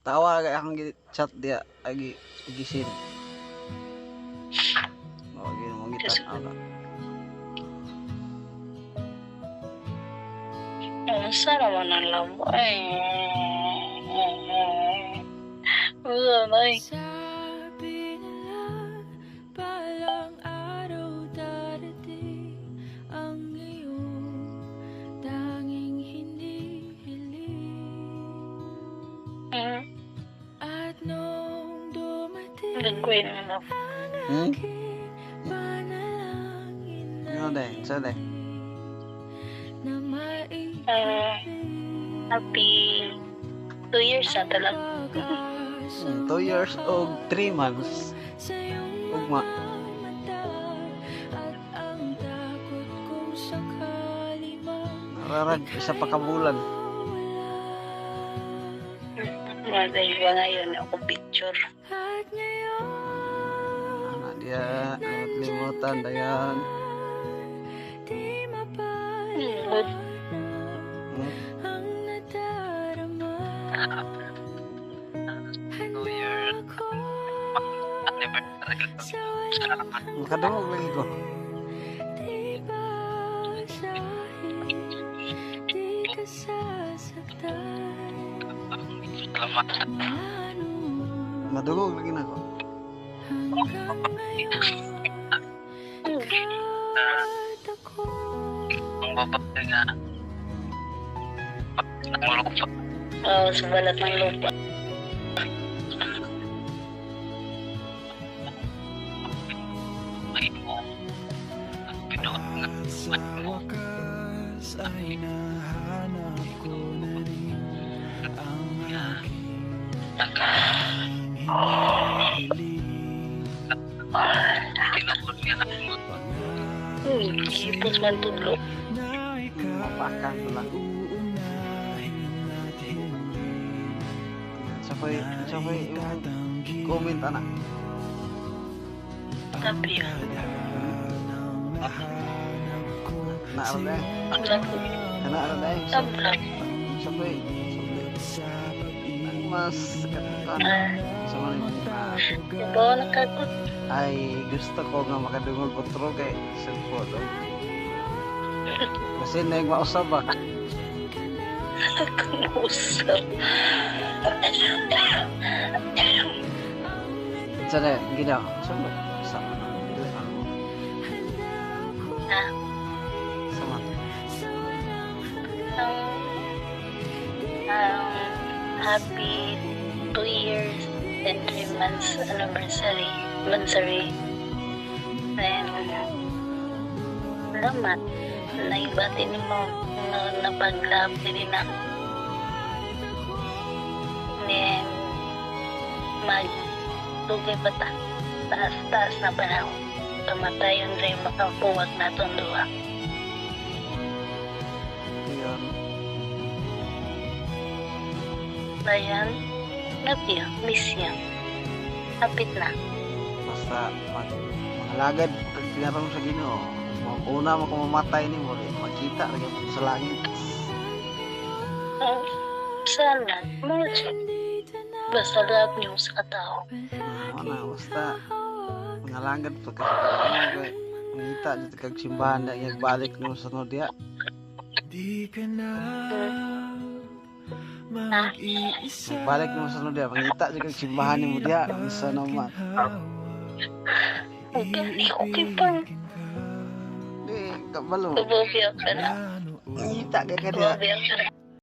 Tawa kay akong chat dia lagi gisin. Oh, gini mo gitan ala. Masa naman ang labo Wala na eh. Sabi nila palang araw darating ang iyong tanging hinihiling. At nung dumating Nag-queen na. Hmm? aking panalangin Ano deh? Sa deh? na maibigay Happy 2 years na talaga. 2 years o 3 months. sa iyong Ugma. mata at ang takot kung sakali mang Nararag isa pa ka bulan. Maday ba ngayon ako picture. at ngayon Anak dia limutan dayan. di Good. Hmm? ang nadarama. Handa ako sa walang Makadungog lagi ko. di basahin, di ka sasaktan. Ano Madungog lagi na ko. hanggang ngayon kahit ako Sa balat ng lupa. Sa wakas ay nahanap ko na rin ang aking hinihiling. Ipos man tudlo. Na ikaw Mapakan ko lang. uunahin at hindi Sabay itatanggi comment anak. Sabi yun. ng nahanap ko Naarada. Lago. Naarada dai. Tabla. Sabay. sa Ang mas kan sa mga Diba nakakot? ay gusto ko nga makadungog otro kay cellphone. Kasi na yung mausap ba? Kung usap. Sana gina. Sama. Sama. Ah, Sama. ang happy 2 years and 3 months anniversary. And salamat. Naibati ni mo na napaglabi din na. Then magtugay pa ta. Taas-taas na panahon. Kamatayon rin makapuwag na itong duha. Yun. Bayan, love you, miss you. Hapit na. Basta mangalagad pag tinarong sa Ginoo. Una mo kung mamatay ni mo, makita lagi mo sa langit. Sana, mga basta love niyo sa katao. Mana basta mangalagad pag kasi makita dito kag simbahan na balik mo sa dia. di ka na mag-iisa Balik mo sa dia, makita dito kag simbahan ni mo dia, isa naman. Okay pa. Di kabalo. Bububiyak ka na. Makita kay dia. Bububiyak ka na.